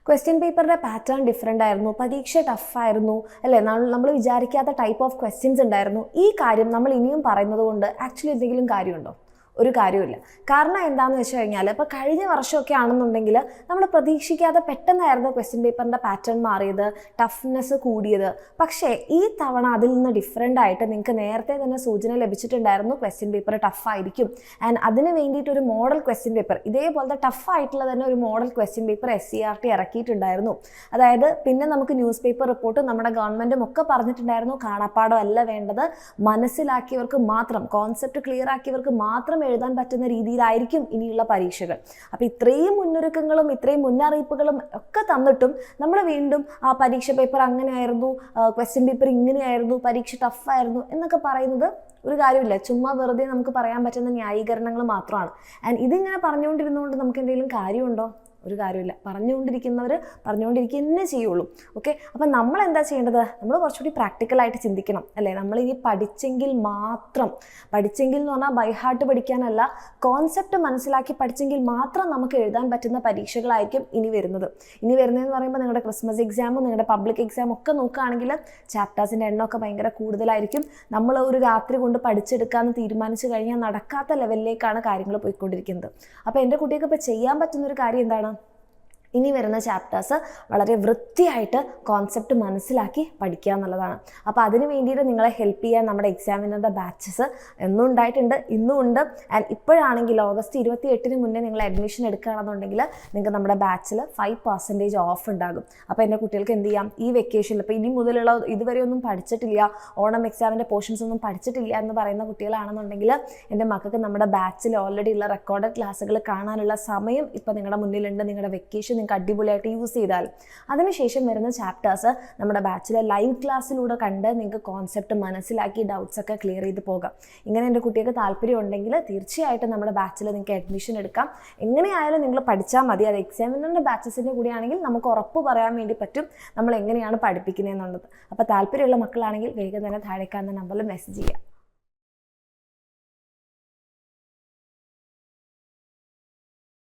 Question പേപ്പറിൻ്റെ pattern different ആയിരുന്നു, പരീക്ഷ ടഫായിരുന്നു അല്ലേ, നമ്മൾ വിചാരിക്കാത്ത ടൈപ്പ് ഓഫ് ക്വസ്റ്റ്യൻസ് ഉണ്ടായിരുന്നു. ഈ കാര്യം നമ്മൾ ഇനിയും പറയുന്നത് കൊണ്ട് ആക്ച്വലി എന്തെങ്കിലും കാര്യമുണ്ടോ? ഒരു കാര്യമില്ല. കാരണം എന്താണെന്ന് വെച്ച് കഴിഞ്ഞാൽ ഇപ്പോൾ കഴിഞ്ഞ വർഷമൊക്കെ ആണെന്നുണ്ടെങ്കിൽ നമ്മൾ പ്രതീക്ഷിക്കാതെ പെട്ടെന്നായിരുന്നു ക്വസ്റ്റ്യൻ പേപ്പറിൻ്റെ പാറ്റേൺ മാറിയത്, ടഫ്നെസ് കൂടിയത്. പക്ഷേ ഈ തവണ അതിൽ നിന്ന് ഡിഫറെൻ്റ് ആയിട്ട് നിങ്ങൾക്ക് നേരത്തെ തന്നെ സൂചന ലഭിച്ചിട്ടുണ്ടായിരുന്നു ക്വസ്റ്റ്യൻ പേപ്പർ ടഫായിരിക്കും. ആൻഡ് അതിന് വേണ്ടിയിട്ടൊരു മോഡൽ ക്വസ്റ്റ്യൻ പേപ്പർ, ഇതേപോലത്തെ ടഫായിട്ടുള്ള തന്നെ ഒരു മോഡൽ ക്വസ്റ്റ്യൻ പേപ്പർ SCERT ഇറക്കിയിട്ടുണ്ടായിരുന്നു. അതായത് പിന്നെ നമുക്ക് ന്യൂസ് പേപ്പർ റിപ്പോർട്ട് നമ്മുടെ ഗവൺമെൻറ്റും ഒക്കെ പറഞ്ഞിട്ടുണ്ടായിരുന്നു, കാണാപ്പാടം അല്ല വേണ്ടത്, മനസ്സിലാക്കിയവർക്ക് മാത്രം, കോൺസെപ്റ്റ് ക്ലിയർ ആക്കിയവർക്ക് മാത്രം എഴുതാൻ പറ്റുന്ന രീതിയിലായിരിക്കും ഇനിയുള്ള പരീക്ഷകൾ. അപ്പോൾ ഇത്രയും മുന്നൊരുക്കങ്ങളും ഇത്രയും മുന്നറിയിപ്പുകളും ഒക്കെ തന്നിട്ടും നമ്മൾ വീണ്ടും ആ പരീക്ഷ പേപ്പർ അങ്ങനെയായിരുന്നു, ക്വസ്റ്റ്യൻ പേപ്പർ ഇങ്ങനെയായിരുന്നു, പരീക്ഷ ടഫായിരുന്നു എന്നൊക്കെ പറയുന്നത് ഒരു കാര്യമില്ല. ചുമ്മാ വെറുതെ നമുക്ക് പറയാൻ പറ്റുന്ന ന്യായീകരണങ്ങൾ മാത്രമാണ്. ആൻഡ് ഇതിങ്ങനെ പറഞ്ഞുകൊണ്ടിരുന്നുകൊണ്ട് നമുക്ക് എന്തെങ്കിലും കാര്യമുണ്ടോ? ഒരു കാര്യമില്ല. പറഞ്ഞുകൊണ്ടിരിക്കുന്നവർ പറഞ്ഞുകൊണ്ടിരിക്കുക തന്നെ ചെയ്യുള്ളൂ. ഓക്കെ, അപ്പം നമ്മൾ എന്താ ചെയ്യേണ്ടത്? നമ്മൾ കുറച്ചുകൂടി പ്രാക്ടിക്കലായിട്ട് ചിന്തിക്കണം അല്ലേ. നമ്മൾ ഇനി പഠിച്ചെങ്കിൽ മാത്രം, പഠിച്ചെങ്കിൽ എന്ന് പറഞ്ഞാൽ ബൈ ഹാർട്ട് പഠിക്കാനല്ല, കോൺസെപ്റ്റ് മനസ്സിലാക്കി പഠിച്ചെങ്കിൽ മാത്രം നമുക്ക് എഴുതാൻ പറ്റുന്ന പരീക്ഷകളായിരിക്കും ഇനി വരുന്നത്. ഇനി വരുന്നതെന്ന് പറയുമ്പോൾ നിങ്ങളുടെ ക്രിസ്മസ് എക്സാമും നിങ്ങളുടെ പബ്ലിക് എക്സാമും ഒക്കെ നോക്കുകയാണെങ്കിൽ ചാപ്റ്റേഴ്സിൻ്റെ എണ്ണമൊക്കെ ഭയങ്കര കൂടുതലായിരിക്കും. നമ്മൾ ഒരു രാത്രി കൊണ്ട് പഠിച്ചെടുക്കാമെന്ന് തീരുമാനിച്ചു കഴിഞ്ഞാൽ നടക്കാത്ത ലെവലിലേക്കാണ് കാര്യങ്ങൾ പോയിക്കൊണ്ടിരിക്കുന്നത്. അപ്പോൾ എൻ്റെ കുട്ടികൾക്ക് ഇപ്പോൾ ചെയ്യാൻ പറ്റുന്നൊരു കാര്യം എന്താണ്? ഇനി വരുന്ന ചാപ്റ്റേഴ്സ് വളരെ വൃത്തിയായിട്ട് കോൺസെപ്റ്റ് മനസ്സിലാക്കി പഠിക്കുക എന്നുള്ളതാണ്. അപ്പോൾ അതിന് വേണ്ടിയിട്ട് നിങ്ങളെ ഹെൽപ്പ് ചെയ്യാൻ നമ്മുടെ എക്സാമിനറുടെ ബാച്ചസ് എന്നും ഉണ്ടായിട്ടുണ്ട്, ഇന്നും ഉണ്ട്. ആൻഡ് ഇപ്പോഴാണെങ്കിൽ ഓഗസ്റ്റ് 28 മുന്നേ നിങ്ങൾ അഡ്മിഷൻ എടുക്കുകയാണെന്നുണ്ടെങ്കിൽ നിങ്ങൾക്ക് നമ്മുടെ ബാച്ചിൽ 5% ഓഫ് ഉണ്ടാകും. അപ്പോൾ എൻ്റെ കുട്ടികൾക്ക് എന്ത് ചെയ്യാം, ഈ വെക്കേഷനിൽ ഇപ്പോൾ ഇനി മുതലുള്ള ഇതുവരെ ഒന്നും പഠിച്ചിട്ടില്ല, ഓണം എക്സാമിൻ്റെ പോർഷൻസ് ഒന്നും പഠിച്ചിട്ടില്ല എന്ന് പറയുന്ന കുട്ടികളാണെന്നുണ്ടെങ്കിൽ എൻ്റെ മക്കൾക്ക് നമ്മുടെ ബാച്ചിൽ ഓൾറെഡി ഉള്ള റെക്കോർഡഡ് ക്ലാസ്സുകൾ കാണാനുള്ള സമയം ഇപ്പോൾ നിങ്ങളുടെ മുന്നിലുണ്ട്. നിങ്ങളുടെ വെക്കേഷൻ നിങ്ങൾക്ക് അടിപൊളിയായിട്ട് യൂസ് ചെയ്താൽ അതിനുശേഷം വരുന്ന ചാപ്റ്റേഴ്സ് നമ്മുടെ ബാച്ചിലെ ലൈവ് ക്ലാസ്സിലൂടെ കണ്ട് നിങ്ങൾക്ക് കോൺസെപ്റ്റ് മനസ്സിലാക്കി ഡൗട്ട്സ് ഒക്കെ ക്ലിയർ ചെയ്ത് പോകാം. ഇങ്ങനെ എൻ്റെ കുട്ടികൾക്ക് താല്പര്യം ഉണ്ടെങ്കിൽ തീർച്ചയായിട്ടും നമ്മുടെ ബാച്ചിൽ നിങ്ങൾക്ക് അഡ്മിഷൻ എടുക്കാം. എങ്ങനെയായാലും നിങ്ങൾ പഠിച്ചാൽ മതി. അത് എക്സാമിനറിൻ്റെ ബാച്ചസിൻ്റെ കൂടിയാണെങ്കിൽ നമുക്ക് ഉറപ്പ് പറയാൻ വേണ്ടി പറ്റും നമ്മൾ എങ്ങനെയാണ് പഠിപ്പിക്കുന്നത് എന്നുള്ളത്. അപ്പോൾ താല്പര്യമുള്ള മക്കളാണെങ്കിൽ വേഗം തന്നെ താഴെ കാണുന്ന നമ്പറിൽ മെസ്സേജ് ചെയ്യുക.